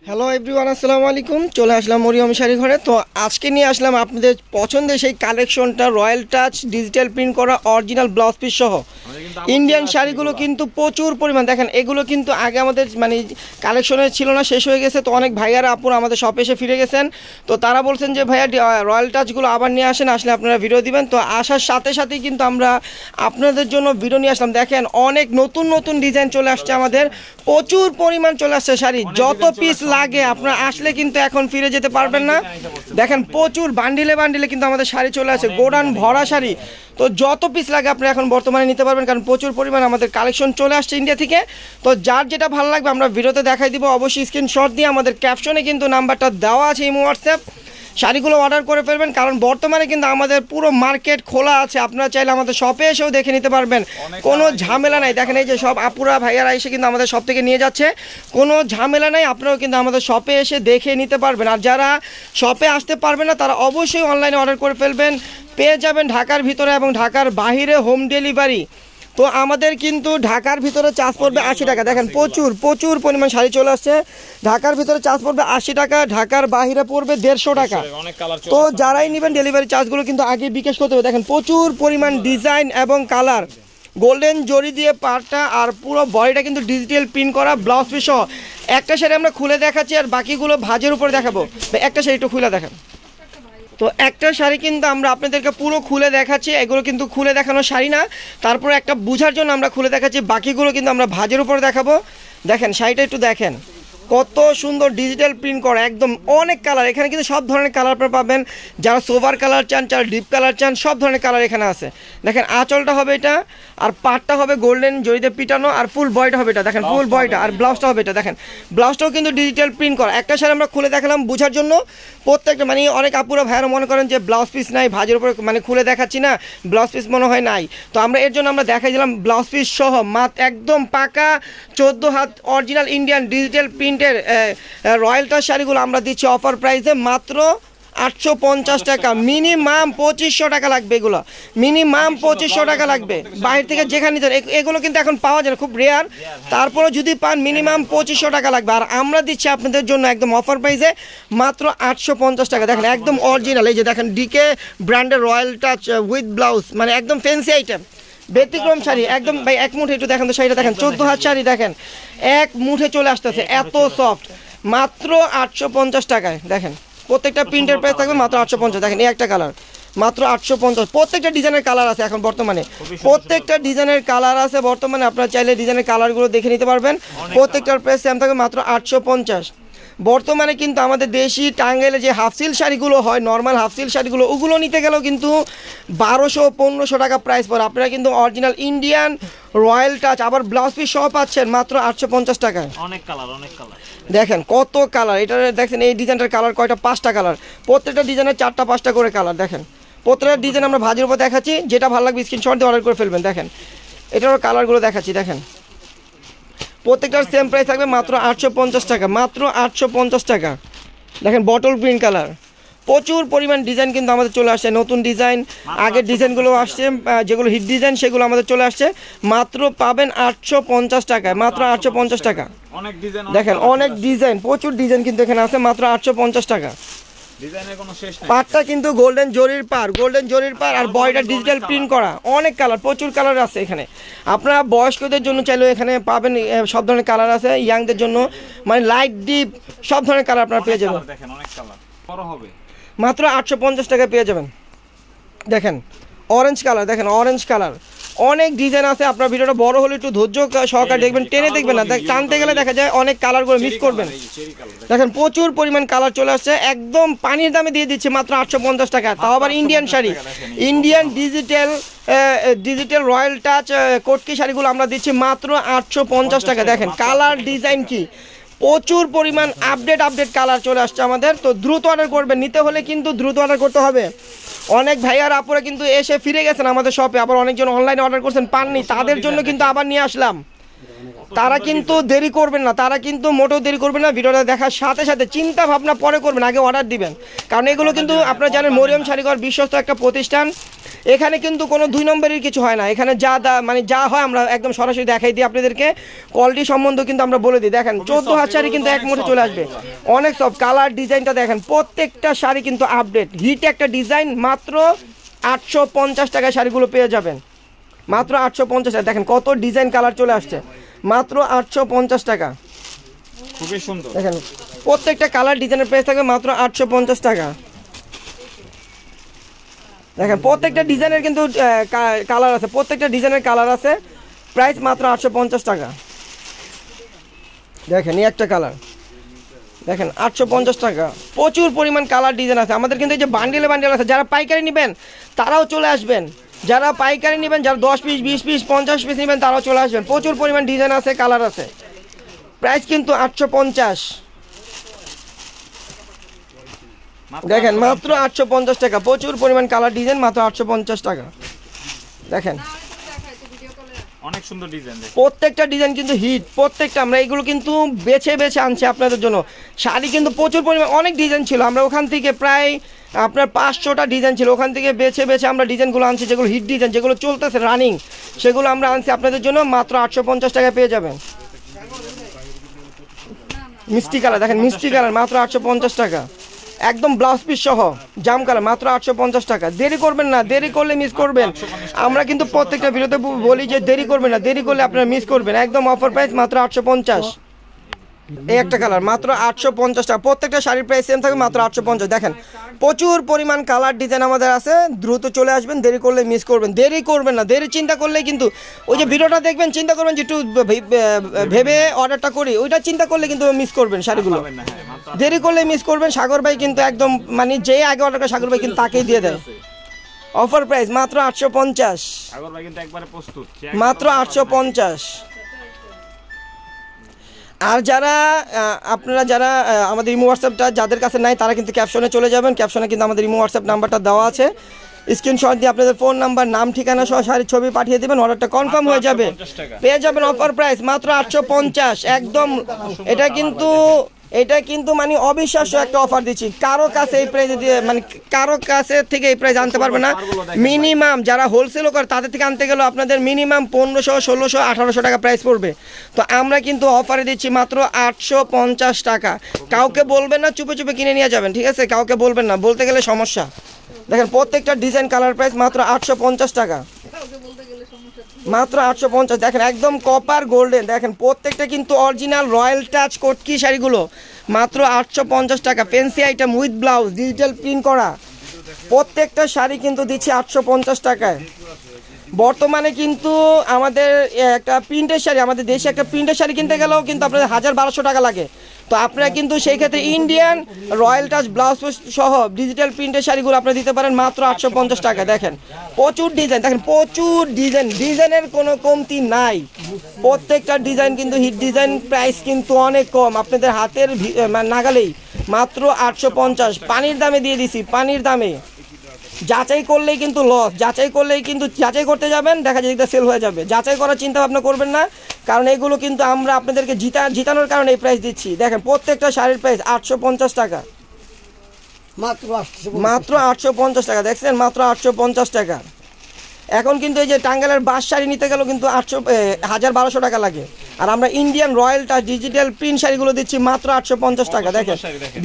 Hello everyone, আসসালামু আলাইকুম। চলে আসলাম মরিয়ম শাড়ি ঘরে। তো আজকে নিয়ে আসলাম আপনাদের পছন্দের সেই কালেকশনটা, রয়্যাল টাচ ডিজিটাল প্রিন্ট করা অরিজিনাল ব্লাউজ পিস সহ ইন্ডিয়ান শাড়িগুলো কিন্তু প্রচুর পরিমাণ। দেখেন এগুলো কিন্তু আগে আমাদের কালেকশনে ছিল না, শেষ হয়ে গেছে। তো অনেক ভাইয়ারা আপুরা আমাদের শপে এসে ফিরে গেছেন। তো তারা বলছেন যে ভাইয়া রয়্যাল টাচগুলো আবার নিয়ে আসেন, আসলে আপনারা ভিডিও দিবেন। তো আসার সাথে সাথেই কিন্তু আমরা আপনাদের জন্য ভিডিও নিয়ে আসলাম। দেখেন অনেক নতুন নতুন ডিজাইন চলে আসছে, আমাদের প্রচুর পরিমাণ চলে আসছে শাড়ি। যত পিস লাগে আপনারা আসলে কিন্তু এখন ফিরে যেতে পারবেন না। দেখেন প্রচুর বান্ডিলে বান্ডিলে কিন্তু আমাদের শাড়ি চলে আসে, গোডাউন ভরা শাড়ি। তো যত পিস লাগে আপনি এখন বর্তমানে নিতে পারবেন, কারণ প্রচুর পরিমাণ আমাদের কালেকশন চলে আসছে ইন্ডিয়া থেকে। তো যার যেটা ভালো লাগবে আমরা ভিডিওতে দেখাই দিব। অবশ্যই স্ক্রিনশট দিয়ে আমাদের ক্যাপশনে কিন্তু নাম্বারটা দেওয়া আছে, ইমো হোয়াটসঅ্যাপ, শাড়িগুলো অর্ডার করে ফেলবেন। কারণ বর্তমানে কিন্তু আমাদের পুরো মার্কেট খোলা আছে, আপনারা চাইলে আমাদের শপে এসেও দেখে নিতে পারবেন, কোনো ঝামেলা নাই। দেখেন এই যে সব আপুরা ভাইয়ারা এসে কিন্তু আমাদের শপ থেকে নিয়ে যাচ্ছে, কোনো ঝামেলা নাই। আপনারাও কিন্তু আমাদের শপে এসে দেখে নিতে পারবেন। আর যারা শপে আসতে পারবেন না তারা অবশ্যই অনলাইনে অর্ডার করে ফেলবেন, পেয়ে যাবেন ঢাকার ভিতরে এবং ঢাকার বাহিরে হোম ডেলিভারি। তো আমাদের কিন্তু ঢাকার ভিতরে চার্জ পড়বে 80 টাকা। দেখেন প্রচুর প্রচুর পরিমাণ শাড়ি চলে আসছে। ঢাকার ভিতরে চার্জ পড়বে 80 টাকা, ঢাকার বাইরে পড়বে 150 টাকা। তো যারাই নেবেন ডেলিভারি চার্জগুলো কিন্তু আগে বিকাশ করতে হবে। দেখেন প্রচুর পরিমাণ ডিজাইন এবং কালার, গোল্ডেন জরি দিয়ে পাড়টা আর পুরো বডিটা কিন্তু ডিজিটাল প্রিন্ট করা ব্লাউজ পিস সহ। একটা শাড়ি আমরা খুলে দেখাচ্ছি আর বাকিগুলো ভাঁজের উপরে দেখাবো। একটা শাড়ি একটু খুলে দেখেন। তো একটা শাড়ি কিন্তু আমরা আপনাদেরকে পুরো খুলে দেখাচ্ছি, এগুলো কিন্তু খুলে দেখানো শাড়ি না, তারপরে একটা বোঝার জন্য আমরা খুলে দেখাচ্ছি। বাকিগুলো কিন্তু আমরা ভাঁজের উপরে দেখাবো। দেখেন শাড়িটা একটু দেখেন, কত সুন্দর ডিজিটাল প্রিন্ট করা, একদম অনেক কালার। এখানে কিন্তু সব ধরনের কালার পাবেন, যারা সোভার কালার চান, যারা ডিপ কালার চান, সব ধরনের কালার এখানে আছে। দেখেন আঁচলটা হবে এটা, আর পাটটা হবে গোল্ডেন জরিতে পিটানো, আর ফুল বয়টা হবে এটা। দেখেন ফুল বয়টা, আর ব্লাউজটা হবে এটা। দেখেন ব্লাউজটাও কিন্তু ডিজিটাল প্রিন্ট করা। একটা শাড়ি আমরা খুলে দেখালাম বোঝার জন্য। প্রত্যেকটা অনেক আপুরা ভাইয়ারা মনে করেন যে ব্লাউজ পিস নাই, ভাজের উপরে খুলে দেখাচ্ছি না, ব্লাউজ পিস মনে হয় নাই। তো আমরা এর জন্য আমরা দেখাই দিলাম ব্লাউজ পিস সহ একদম পাকা 14 হাত অরিজিনাল ইন্ডিয়ান ডিজিটাল প্রিন্টের রয়্যাল টাচ শাড়িগুলো আমরা দিচ্ছি অফার প্রাইসে মাত্র 850 টাকা। মিনিমাম 2500 টাকা লাগবে, এগুলো মিনিমাম 2500 টাকা লাগবে। বাইরে থেকে যেখানে নিতে এগুলো কিন্তু এখন পাওয়া যায় না, খুব রেয়ার। তারপরে যদি পান মিনিমাম 2500 টাকা লাগবে। আর আমরা দিচ্ছি আপনাদের জন্য একদম অফার প্রাইসে মাত্র 850 টাকা। দেখেন একদম অরিজিনাল, এই যে দেখেন ডিকে ব্র্যান্ডের রয়্যাল টাচ উইথ ব্লাউজ, একদম ফ্যান্সি আইটেম, ব্যতিক্রম শাড়ি একদম। ভাই এক মুঠে একটু দেখেন তো শাড়িটা, দেখেন 14 হাত শাড়ি, দেখেন এক মুঠে চলে আসতেছে, এত সফট। মাত্র 850 টাকায়। দেখেন প্রত্যেকটা প্রিন্টের প্রাইস থাকবে মাত্র 850। দেখেন এই একটা কালার মাত্র 850। প্রত্যেকটা ডিজাইনের কালার আছে এখন বর্তমানে, প্রত্যেকটা ডিজাইনের কালার আছে বর্তমানে। আপনারা চাইলে ডিজাইনের কালারগুলো দেখে নিতে পারবেন। প্রত্যেকটার প্রাইস সেম থাকবে মাত্র 850। বর্তমানে কিন্তু আমাদের দেশি টাঙ্গাইলে যে হাফসিল শাড়িগুলো হয়, নর্মাল হাফসিল শাড়িগুলো, ওগুলো নিতে গেলেও কিন্তু 1200-1500 টাকা প্রাইস পড়ে। আপনারা কিন্তু অরিজিনাল ইন্ডিয়ান রয়্যাল টাচ আবার ব্লাউজ পিস সহ পাচ্ছেন মাত্র 850 টাকায়। অনেক কালার, অনেক কালার, দেখেন কত কালার। এটা দেখছেন এই ডিজাইনটার কালার কয়টা, 5টা কালার। প্রত্যেকটা ডিজাইনের 4টা-5টা করে কালার। দেখেন প্রত্যেকটা ডিজাইন আমরা ভাজির উপর দেখাচ্ছি, যেটা ভালো লাগবে স্ক্রিনশট দিয়ে অর্ডার করে ফেলবেন। দেখেন এটারও কালারগুলো দেখাচ্ছি। দেখেন প্রত্যেকটার সেম প্রাইস থাকবে মাত্র 850 টাকা, মাত্র 850 টাকা। দেখেন বটল গ্রিন কালার, প্রচুর পরিমাণ ডিজাইন কিন্তু আমাদের চলে আসছে, নতুন ডিজাইন। আগের ডিজাইনগুলো আসছে, যেগুলো হিট ডিজাইন সেগুলো আমাদের চলে আসছে। মাত্র পাবেন 850 টাকায়, মাত্র 850 টাকা। দেখেন অনেক ডিজাইন, প্রচুর ডিজাইন কিন্তু এখানে আছে, মাত্র 850 টাকা। পাটটা কিন্তু গোল্ডেন জরির পার, গোল্ডেন জরির পার, আর বডিটা ডিজিটাল প্রিন্ট করা। অনেক কালার, প্রচুর কালার আছে এখানে। আপনারা বয়স্কদের জন্য চাইলেও এখানে পাবেন, সব ধরনের কালার আছে। ইয়াংদের জন্য লাইট ডিপ সব ধরনের কালার আপনারা পেয়ে যাবেন। মাত্র 850 টাকায় পেয়ে যাবেন। দেখেন অরেঞ্জ কালার, দেখেন অরেঞ্জ কালার, অনেক ডিজাইন আছে। আপনার ভিডিওটা বড় হলে একটু ধৈর্য সহকারে দেখবেন, টেনে দেখবেন না, টানতে গেলে দেখা যায় অনেক কালারগুলো মিস করবেন। দেখেন প্রচুর পরিমাণ কালার চলে আসছে, একদম পানির দামে দিয়ে দিচ্ছে মাত্র 850 টাকা। তাও আবার Indian sari, Indian digital royal touch কোটকি শাড়িগুলো আমরা দিচ্ছি মাত্র 850 টাকা। দেখেন কালার ডিজাইন কি, প্রচুর পরিমাণ আপডেট কালার চলে আসছে আমাদের। তো দ্রুত অর্ডার করবেন, নিতে হলে কিন্তু দ্রুত অর্ডার করতে হবে। অনেক ভাইয়ার আপুরা কিন্তু এসে ফিরে গেছেন আমাদের শপে, আবার অনেকজন অনলাইনে অর্ডার করছেন পাননি, তাদের জন্য কিন্তু আবার নিয়ে আসলাম। তারা কিন্তু দেরি করবেন না, তারা কিন্তু মোটেও দেরি করবেন না। ভিডিওটা দেখার সাথে সাথে চিন্তা ভাবনা পরে করবেন, আগে অর্ডার দিবেন। কারণ এগুলো কিন্তু আপনারা জানেন মরিয়ম শাড়িঘর বিশ্বস্ত একটা প্রতিষ্ঠান, এখানে কিন্তু কোনো 2 নম্বরের কিছু হয় না, এখানে মানে যা হয় আমরা একদম সরাসরি দেখাই দিই আপনাদেরকে। কোয়ালিটি সম্বন্ধে কিন্তু আমরা বলে দিই। দেখেন 14,000 শাড়ি কিন্তু এক মুঠে চলে আসবে, অনেক সব কালার ডিজাইনটা দেখেন, প্রত্যেকটা শাড়ি কিন্তু আপডেট হিট একটা ডিজাইন। মাত্র 850 টাকায় শাড়িগুলো পেয়ে যাবেন, মাত্র 850 টাকা। দেখেন কত ডিজাইন কালার চলে আসছে, মাত্র 850 টাকা। খুবই সুন্দর, দেখেন প্রত্যেকটা কালার ডিজাইনের প্রাইস থাকবে মাত্র 850 টাকা। দেখেন প্রত্যেকটা ডিজাইনের কিন্তু কালার আছে, প্রত্যেকটা ডিজাইনের কালার আছে, প্রাইস মাত্র 850 টাকা। দেখেন এই একটা কালার, দেখেন 850 টাকা। প্রচুর পরিমাণ কালার ডিজাইন আছে আমাদের কিন্তু। এই যে বান্ডিলে বান্ডিল আছে, যারা পাইকারি নেবেন তারাও চলে আসবেন, যারা পাইকারি নেবেন, যারা 10 পিস 20 পিস 50 পিস নেবেন তারাও চলে আসবেন। প্রচুর পরিমাণ ডিজাইন আছে, কালার আছে, প্রাইস কিন্তু 850। দেখেন মাত্র 850 টাকা, প্রচুর পরিমাণ কালার ডিজাইন, মাত্র 850 টাকা। দেখেন অনেক সুন্দর ডিজাইন, প্রত্যেকটা ডিজাইন কিন্তু হিট, প্রত্যেকটা। আমরা এগুলো কিন্তু বেছে বেছে আনছি আপনাদের জন্য। শাড়ি কিন্তু প্রচুর পরিমাণ, অনেক ডিজাইন ছিল, আমরা ওখান থেকে প্রায় আপনার 500টা ডিজাইন ছিল, ওখান থেকে বেছে বেছে আমরা ডিজাইনগুলো আনছি, যেগুলো হিট ডিজাইন, যেগুলো চলতেছে রানিং, সেগুলো আমরা আনছি আপনাদের জন্য। মাত্র 850 টাকায় পেয়ে যাবেন। মিষ্টি কালার, দেখেন মিষ্টি কালার, মাত্র 850 টাকা, একদম ব্লাউজ পিস সহ জাম কালার, মাত্র 850 টাকা। দেরি করবেন না, দেরি করলে মিস করবেন। আমরা কিন্তু প্রত্যেকটা ভিডিওতে বলি যে দেরি করবেন না, দেরি করলে আপনারা মিস করবেন। একদম অফার প্রাইস, মাত্র 850। এই একটা কালার, মাত্র 850 টাকা। প্রত্যেকটা শাড়ির প্রাইস সেম থাকবে, মাত্র 850। দেখেন প্রচুর পরিমাণ কালার ডিজাইন আমাদের আছে, দ্রুত চলে আসবেন, দেরি করলে মিস করবেন। দেরি করবেন না, দেরি চিন্তা করলেই কিন্তু ওই যে ভিডিওটা দেখবেন চিন্তা করবেন যে একটু ভেবে অর্ডারটা করি, ওইটা চিন্তা করলে কিন্তু মিস করবেন শাড়িগুলো। দেরি করলে মিস করবেন। সাগর ভাই কিন্তু একদম মানে যে আগে অর্ডার করে সাগর ভাই কিন্তু তাকেই দিয়ে দেয়। অফার প্রাইস মাত্র 850, মাত্র 850। আর যারা আপনারা যারা আমাদের ইমো হোয়াটসঅ্যাপটা যাদের কাছে নাই তারা কিন্তু ক্যাপশনে চলে যাবেন, ক্যাপশনে কিন্তু আমাদের ইমো হোয়াটসঅ্যাপ নাম্বারটা দেওয়া আছে। স্ক্রিনশট দিয়ে আপনাদের ফোন নাম্বার, নাম, ঠিকানা সহ শাড়ির ছবি পাঠিয়ে দেবেন, অর্ডারটা কনফার্ম হয়ে যাবে, পেয়ে যাবেন। অফার প্রাইস মাত্র 850 একদম। এটা কিন্তু মানে অবিশ্বাস্য একটা অফার দিচ্ছি। কারো কাছে এই প্রাইসে দিয়ে মানে কারো কাছে থেকে এই প্রাইস আনতে পারবে না। মিনিমাম যারা হোলসেলও করে তাদের থেকে আনতে গেলেও আপনাদের মিনিমাম 1500, 1600, 1800 টাকা প্রাইস পড়বে। তো আমরা কিন্তু অফারে দিচ্ছি মাত্র 850 টাকা। কাউকে বলবেন না, চুপে চুপে কিনে নিয়ে যাবেন, ঠিক আছে? কাউকে বলবেন না, বলতে গেলে সমস্যা। দেখেন প্রত্যেকটা ডিজাইন কালার প্রাইস মাত্র 850 টাকা, মাত্র 850। দেখেন একদম কপার গোল্ডেন, দেখেন প্রত্যেকটা কিন্তু অরিজিনাল রয়্যাল টাচ কটকি শাড়িগুলো, মাত্র 850 টাকা। Fancy item with blouse, digital print করা, প্রত্যেকটা শাড়ি কিন্তু দিচ্ছি 850 টাকায়। বর্তমানে কিন্তু আমাদের একটা প্রিন্টের শাড়ি, আমাদের দেশে একটা প্রিন্টের শাড়ি কিনতে গেলেও কিন্তু আপনাদের 1000-1200 টাকা লাগে। তো আপনারা কিন্তু সেই ক্ষেত্রে ইন্ডিয়ান রয়্যাল টাচ ব্লাউজ সহ ডিজিটাল প্রিন্টের শাড়িগুলো আপনারা দিতে পারেন মাত্র 850 টাকা। দেখেন প্রচুর ডিজাইন, দেখেন প্রচুর ডিজাইন, ডিজাইনের কোনো কমতি নাই। প্রত্যেকটা ডিজাইন কিন্তু হিট ডিজাইন, প্রাইস কিন্তু অনেক কম, আপনাদের হাতের নাগালেই, মাত্র 850। পানির দামে দিয়ে দিছি, পানির দামে। যাচাই করলেই কিন্তু লস, যাচাই করলেই কিন্তু, যাচাই করতে যাবেন দেখা যায় এটা সেল হয়ে যাবে। যাচাই করার চিন্তা ভাবনা করবেন না, কারণ এগুলো কিন্তু আমরা আপনাদেরকে জিতানোর কারণে এই প্রাইস দিচ্ছি। দেখেন প্রত্যেকটা শাড়ির প্রাইস 850 টাকা, মাত্র 850 টাকা। দেখছেন মাত্র 850 টাকা। এখন কিন্তু এই যে টাঙ্গাইলের বাস শাড়ি নিতে গেলেও কিন্তু 1000-1200 টাকা লাগে, আর আমরা Indian royal touch digital print শাড়িগুলো দিচ্ছি মাত্র 850 টাকা। দেখেন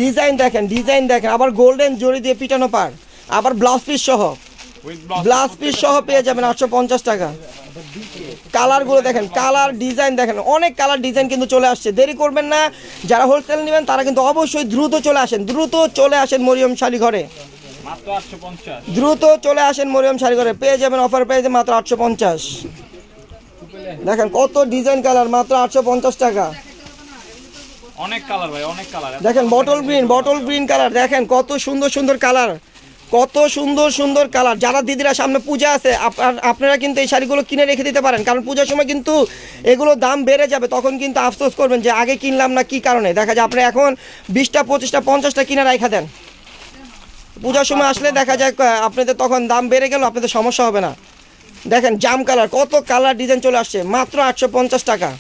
ডিজাইন, দেখেন ডিজাইন, দেখেন আবার গোল্ডেন জরি দিয়ে পিটানো পার, আবার ব্লাউজ পিস সহ, ব্লাউজ পিস সহ পেয়ে যাবেন 850 টাকা। কালারগুলো দেখেন, কালার ডিজাইন দেখেন, অনেক কালার ডিজাইন কিন্তু চলে আসছে। দেরি করবেন না, যারা হোলসেল নেবেন তারা কিন্তু অবশ্যই দ্রুত চলে আসেন, দ্রুত চলে আসেন মরিয়ম শাড়ি ঘরে, দ্রুত চলে আসেন মরিয়ম শাড়ি ঘরে, পেয়ে যাবেন অফার প্রাইসে মাত্র 850। দেখেন কত ডিজাইন কালার, মাত্র 850 টাকা। অনেক কালার ভাই, অনেক কালার। দেখেন বটল গ্রিন কালার, দেখেন কত সুন্দর সুন্দর কালার, কত সুন্দর সুন্দর কালার। যারা দিদিরা সামনে পূজা আছে আপনারা কিন্তু এই শাড়িগুলো কিনে রেখে দিতে পারেন, কারণ পূজার সময় কিন্তু এগুলো দাম বেড়ে যাবে, তখন কিন্তু আফসোস করবেন যে আগে কিনলাম না, কি কারণে। দেখা যায় আপনি এখন 20টা 25টা 50টা কিনে রাখা দেন, পূজার সময় আসলে দেখা যায় আপনাদের তখন দাম বেড়ে গেল, আপনাদের সমস্যা হবে না। দেখেন জাম কালার, কত কালার ডিজাইন চলে আসছে, মাত্র 850 টাকা।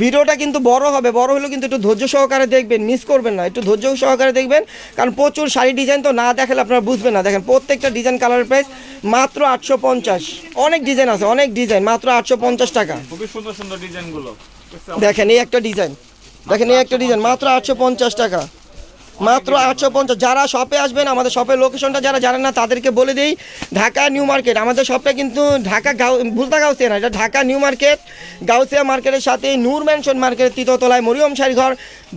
ভিডিওটা কিন্তু বড় হবে, বড় হলেও কিন্তু একটু ধৈর্য সহকারে দেখবেন, মিস করবেন না, একটু ধৈর্য সহকারে দেখবেন, কারণ প্রচুর শাড়ি ডিজাইন তো না দেখালে আপনারা বুঝবেন না। দেখেন প্রত্যেকটা ডিজাইন কালারের প্রাইস মাত্র 850, অনেক ডিজাইন আছে, অনেক ডিজাইন, মাত্র 850 টাকা। খুবই সুন্দর সুন্দর ডিজাইনগুলো। দেখেন এই একটা ডিজাইন, দেখেন এই একটা ডিজাইন মাত্র 850 টাকা, মাত্র 850। যারা শপে আসবেন, আমাদের শপের লোকেশনটা যারা জানেন না তাদেরকে বলে দিই, ঢাকা নিউ মার্কেট। আমাদের শপে কিন্তু ঢাকা ভুলতা গাউসিয়া না, এটা ঢাকা নিউ মার্কেট, গাউসিয়া মার্কেটের সাথে নূর ম্যানশন মার্কেটের তৃতীয়তলায় মরিয়ম শাড়িঘর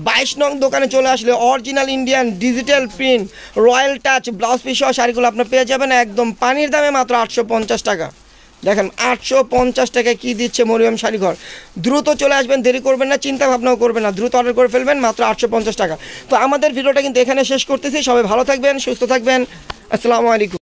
22 নং দোকানে চলে আসলে original Indian digital print royal touch blouse piece সহ শাড়িগুলো আপনি পেয়ে যাবেন একদম পানির দামে মাত্র 850 টাকা। দেখেন 850 টাকায় কী দিচ্ছে মরিয়ম শাড়িঘর। দ্রুত চলে আসবেন, দেরি করবেন না, চিন্তা ভাবনাও করবেন না, দ্রুত অর্ডার করে ফেলবেন মাত্র 850 টাকা। তো আমাদের ভিডিওটা কিন্তু এখানে শেষ করতেছি। সবাই ভালো থাকবেন, সুস্থ থাকবেন, আসসালামু আলাইকুম।